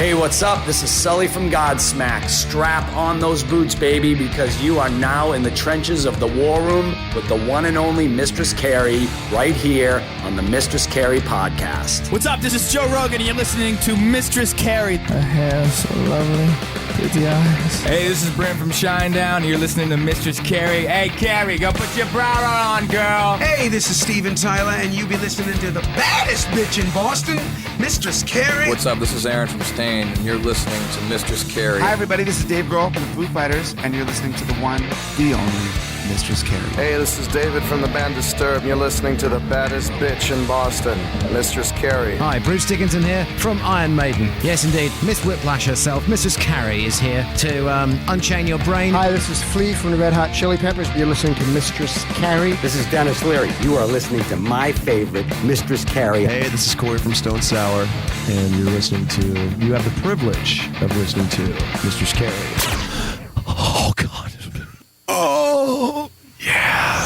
Hey, what's up? This is Sully from Godsmack. Strap on those boots, baby, because you are now in the trenches of the war room with the one and only Mistress Carrie right here on the Mistress Carrie podcast. What's up? This is Joe Rogan, and you're listening to Mistress Carrie. Her hair so lovely, pretty eyes. Hey, this is Brent from Shinedown, and you're listening to Mistress Carrie. Hey, Carrie, go put your bra on, girl. Hey, this is Steven Tyler, and you be listening to the baddest bitch in Boston, Mistress Carrie. What's up? This is Aaron from Stain, and you're listening to Mistress Carrie. Hi, everybody. This is Dave Grohl from the Foo Fighters, and you're listening to the one, the only Mistress Carrie. Hey, this is David from the band Disturbed, and you're listening to the baddest bitch in Boston, Mistress Carrie. Hi, Bruce Dickinson here from Iron Maiden. Yes, indeed, Miss Whiplash herself, Mistress Carrie, is here to unchain your brain. Hi, this is Flea from the Red Hot Chili Peppers. You're listening to Mistress Carrie. This is Dennis Leary. You are listening to my favorite, Mistress Carrie. Hey, this is Corey from Stone Sour, and you have the privilege of listening to Mistress Carrie. Oh, God. Oh, yeah.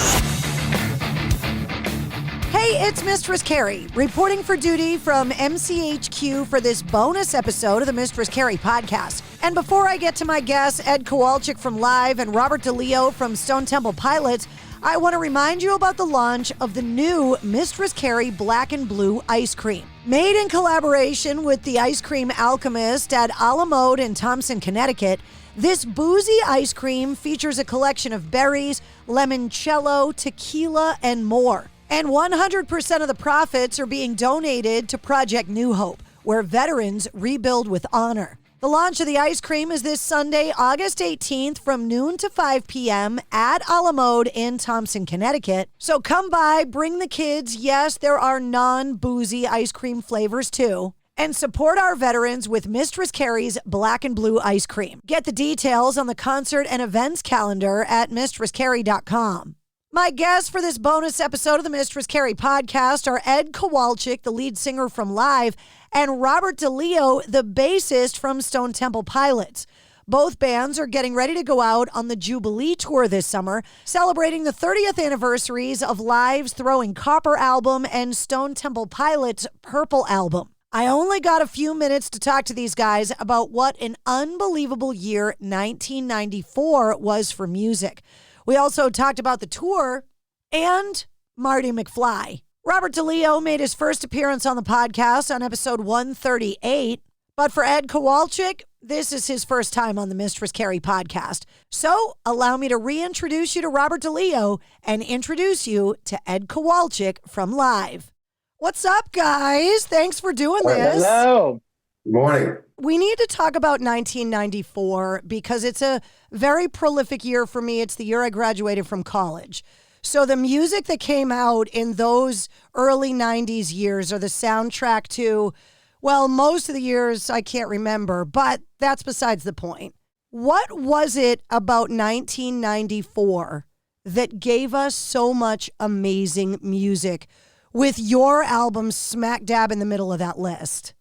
Hey, it's Mistress Carrie, reporting for duty from MCHQ for this bonus episode of the Mistress Carrie podcast. And before I get to my guests, Ed Kowalczyk from Live and Robert DeLeo from Stone Temple Pilots, I want to remind you about the launch of the new Mistress Carrie Black and Blue ice cream. Made in collaboration with the ice cream alchemist at A La Mode in Thompson, Connecticut, this boozy ice cream features a collection of berries, limoncello, tequila, and more. And 100% of the profits are being donated to Project New Hope, where veterans rebuild with honor. The launch of the ice cream is this Sunday, August 18th from noon to 5 p.m. at A La Mode in Thompson, Connecticut. So come by, bring the kids. Yes, there are non-boozy ice cream flavors too. And support our veterans with Mistress Carrie's Black and Blue ice cream. Get the details on the concert and events calendar at mistresscarrie.com. My guests for this bonus episode of the Mistress Carrie podcast are Ed Kowalczyk, the lead singer from Live, and Robert DeLeo, the bassist from Stone Temple Pilots. Both bands are getting ready to go out on the Jubilee Tour this summer, celebrating the 30th anniversaries of Live's Throwing Copper album and Stone Temple Pilots' Purple album. I only got a few minutes to talk to these guys about what an unbelievable year 1994 was for music. We also talked about the tour and Marty McFly. Robert DeLeo made his first appearance on the podcast on episode 138. But for Ed Kowalczyk, this is his first time on the Mistress Carrie podcast. So allow me to reintroduce you to Robert DeLeo and introduce you to Ed Kowalczyk from Live. What's up, guys? Thanks for doing this. Hello. Good morning. We need to talk about 1994 because it's a very prolific year for me. It's the year I graduated from college. So the music that came out in those early 90s years are the soundtrack to, well, most of the years I can't remember, but that's besides the point. What was it about 1994 that gave us so much amazing music, with your album smack dab in the middle of that list?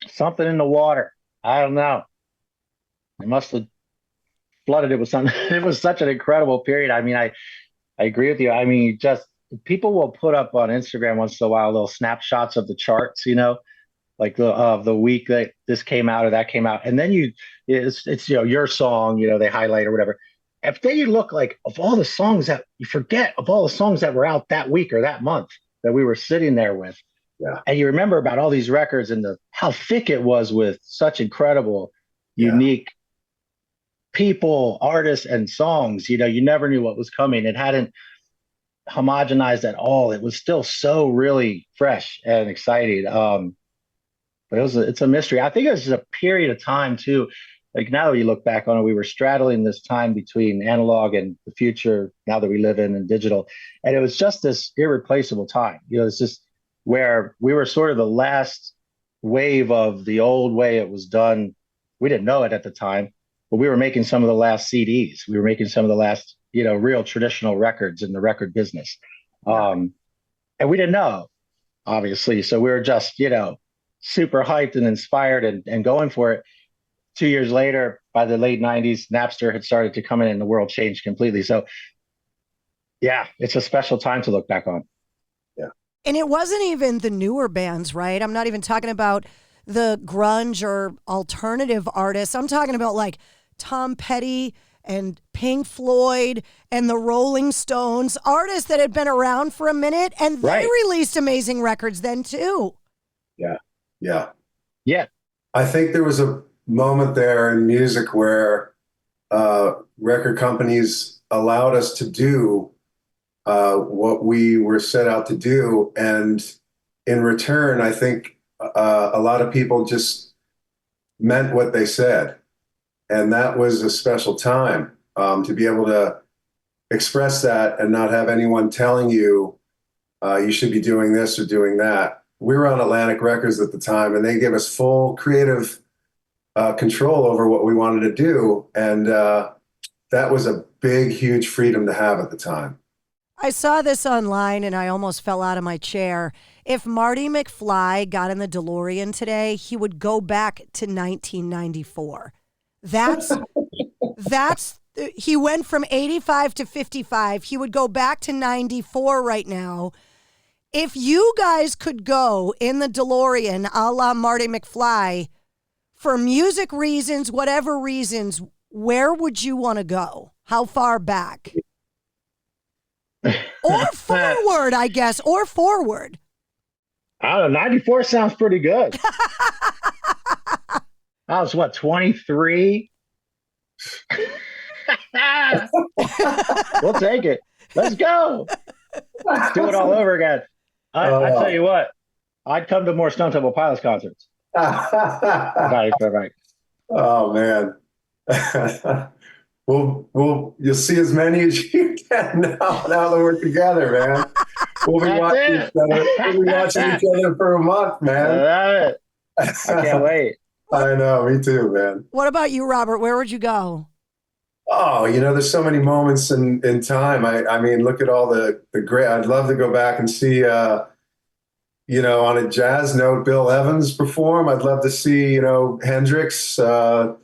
Something in the water. I don't know. It must have flooded it with something. It was such an incredible period. I mean, I agree with you. I mean, just people will put up on Instagram once in a while little snapshots of the charts, like the week that this came out or that came out. And then it's your song, they highlight or whatever. If then you look like of all the songs that you forget of all the songs that were out that week or that month that we were sitting there with. Yeah. And you remember about all these records and how thick it was with such incredible, unique people, artists, and songs. You never knew what was coming. It hadn't homogenized at all. It was still so really fresh and exciting. But it's a mystery. I think it was just a period of time too. Like now that you look back on it, we were straddling this time between analog and the future now that we live in and digital. And it was just this irreplaceable time. It's just where we were sort of the last wave of the old way it was done. We didn't know it at the time, but we were making some of the last CDs. We were making some of the last, real traditional records in the record business. And we didn't know, obviously. So we were just, super hyped and inspired and going for it. 2 years later, by the late 90s, Napster had started to come in and the world changed completely. So, yeah, it's a special time to look back on. And it wasn't even the newer bands, right? I'm not even talking about the grunge or alternative artists. I'm talking about like Tom Petty and Pink Floyd and the Rolling Stones, artists that had been around for a minute, and they released amazing records then too. Yeah. I think there was a moment there in music where record companies allowed us to do what we were set out to do. And in return, I think a lot of people just meant what they said. And that was a special time to be able to express that and not have anyone telling you, you should be doing this or doing that. We were on Atlantic Records at the time, and they gave us full creative control over what we wanted to do. And that was a big, huge freedom to have at the time. I saw this online and I almost fell out of my chair. If Marty McFly got in the DeLorean today, he would go back to 1994. That's he went from 85 to 55. He would go back to 94 right now. If you guys could go in the DeLorean a la Marty McFly for music reasons, whatever reasons, where would you want to go? How far back? Or forward, I guess, or forward. I don't know. 94 sounds pretty good. I was, 23? We'll take it. Let's go. Let's do it all over again. I tell you what, I'd come to more Stone Temple Pilots concerts. Right. Oh, man. You'll see as many as you can now that we're together, man. We'll be watching each other for a month, man. I love it. I can't wait. I know, me too, man. What about you, Robert? Where would you go? Oh, there's so many moments in time. I mean, look at all the great. I'd love to go back and see, on a jazz note, Bill Evans perform. I'd love to see, Hendrix. I'd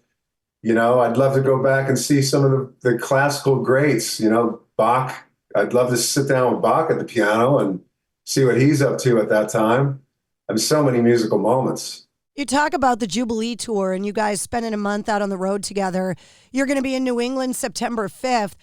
love to go back and see some of the classical greats. Bach. I'd love to sit down with Bach at the piano and see what he's up to at that time. There's so many musical moments. You talk about the Jubilee Tour and you guys spending a month out on the road together. You're going to be in New England September 5th.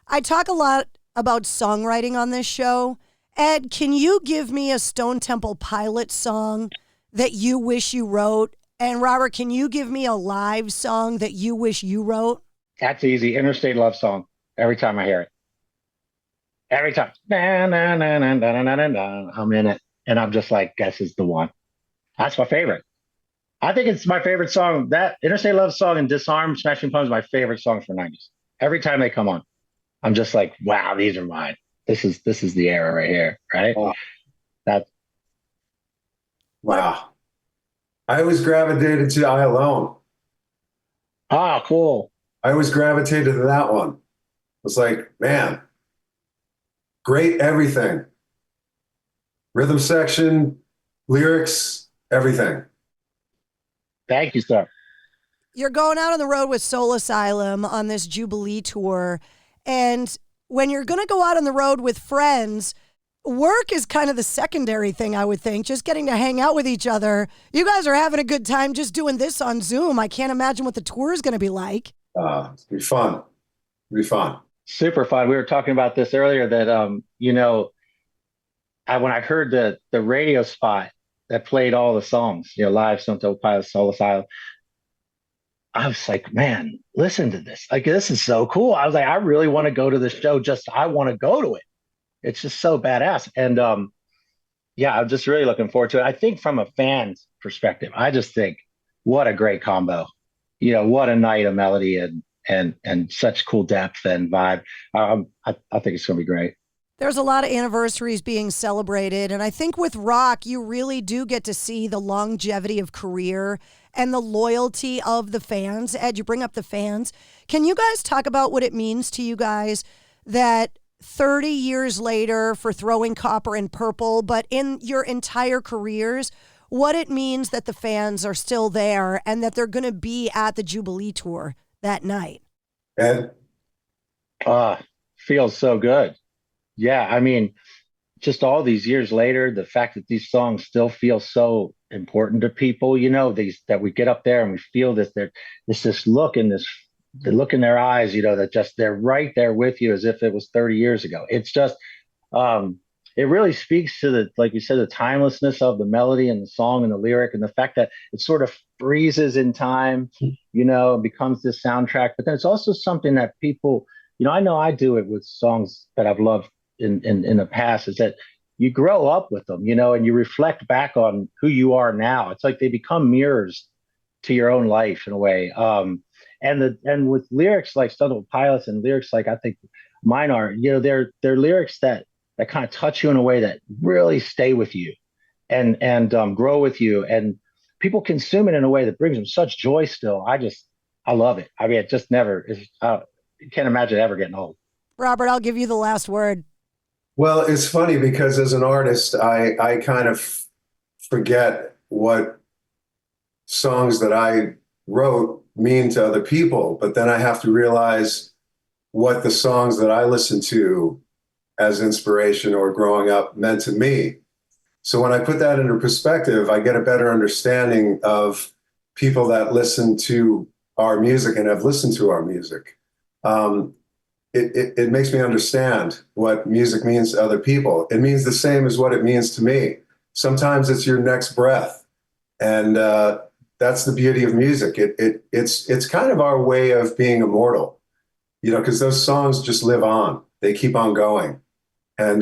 I talk a lot about songwriting on this show. Ed, can you give me a Stone Temple Pilots song that you wish you wrote? And Robert, can you give me a live song that you wish you wrote? That's easy. Interstate Love Song. Every time I hear it. Every time. I'm in it. And I'm just like, this is the one. That's my favorite. I think it's my favorite song. That Interstate Love Song and Disarm, Smashing Pumpkins, my favorite songs for 90s. Every time they come on, I'm just like, wow, these are mine. This is the era right here, right? Wow. I always gravitated to I Alone. Ah, cool. I always gravitated to that one. It was like, man, great everything. Rhythm section, lyrics, everything. Thank you, sir. You're going out on the road with Soul Asylum on this Jubilee tour. And when you're going to go out on the road with friends, work is kind of the secondary thing, I would think. Just getting to hang out with each other. You guys are having a good time just doing this on Zoom. I can't imagine what the tour is going to be like. It's going to be fun. It'll be fun. Super fun. We were talking about this earlier that, when I heard the radio spot that played all the songs, live, Stone Temple Pilots, Soul Asylum, I was like, man, listen to this. Like, this is so cool. I was like, I really want to go to this show. I want to go to it. It's just so badass. And I'm just really looking forward to it. I think from a fan's perspective, I just think what a great combo. What a night of melody and such cool depth and vibe. I think it's going to be great. There's a lot of anniversaries being celebrated, and I think with rock, you really do get to see the longevity of career and the loyalty of the fans. Ed, you bring up the fans. Can you guys talk about what it means to you guys that 30 years later for Throwing Copper and Purple, but in your entire careers, what it means that the fans are still there and that they're going to be at the Jubilee Tour that night? Ed? Feels so good. Yeah, I mean, just all these years later, the fact that these songs still feel so important to people, you know, these that we get up there and we feel this look in the look in their eyes, you know, that just they're right there with you as if it was 30 years ago. It's just it really speaks to the, like you said, the timelessness of the melody and the song and the lyric, and the fact that it sort of freezes in time, you know, becomes this soundtrack. But then it's also something that people, you know I do it with songs that I've loved in the past, is that you grow up with them, you know, and you reflect back on who you are now. It's like they become mirrors to your own life in a way. And with lyrics like Stone Temple Pilots and lyrics like I think mine are, you know, they're lyrics that kind of touch you in a way that really stay with you and grow with you, and people consume it in a way that brings them such joy still. I love it. I mean, it just never is. You can't imagine it ever getting old. Robert, I'll give you the last word. Well, it's funny because as an artist, I kind of forget what songs that I wrote mean to other people, but then I have to realize what the songs that I listen to as inspiration or growing up meant to me. So when I put that into perspective, I get a better understanding of people that listen to our music and have listened to our music. It makes me understand what music means to other people. It means the same as what it means to me. Sometimes it's your next breath. And that's the beauty of music. It's kind of our way of being immortal, you know, because those songs just live on. They keep on going. And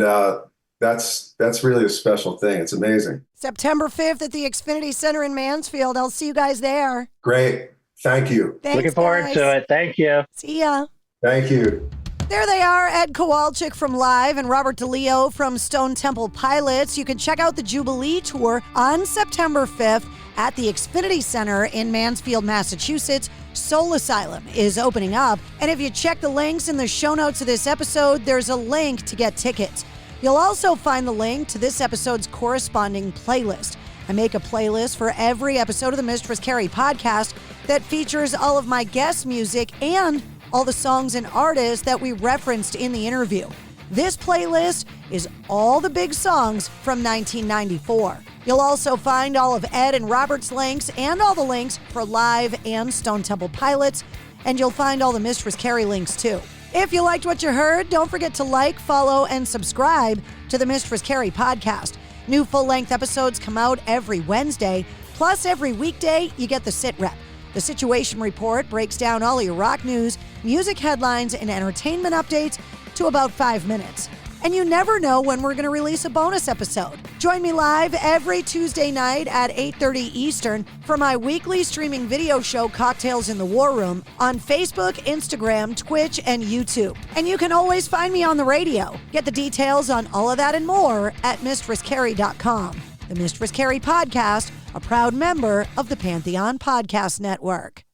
that's really a special thing. It's amazing. September 5th at the Xfinity Center in Mansfield. I'll see you guys there. Great. Thank you. Thanks, looking forward guys. to it. Thank you. See ya. Thank you. There they are, Ed Kowalczyk from Live and Robert DeLeo from Stone Temple Pilots. You can check out the Jubilee Tour on September 5th at the Xfinity Center in Mansfield, Massachusetts. Soul Asylum is opening up, and if you check the links in the show notes of this episode, there's a link to get tickets. You'll also find the link to this episode's corresponding playlist. I make a playlist for every episode of the Mistress Carrie podcast that features all of my guest music and all the songs and artists that we referenced in the interview. This playlist is all the big songs from 1994. You'll also find all of Ed and Robert's links and all the links for Live and Stone Temple Pilots, and you'll find all the Mistress Carrie links too. If you liked what you heard, don't forget to like, follow, and subscribe to the Mistress Carrie podcast. New full-length episodes come out every Wednesday, plus every weekday you get the Sit Rep. The Situation Report breaks down all your rock news, music headlines, and entertainment updates to about 5 minutes. And you never know when we're going to release a bonus episode. Join me live every Tuesday night at 8:30 Eastern for my weekly streaming video show, Cocktails in the War Room, on Facebook, Instagram, Twitch, and YouTube. And you can always find me on the radio. Get the details on all of that and more at mistresscarrie.com. The Mistress Carrie Podcast, a proud member of the Pantheon Podcast Network.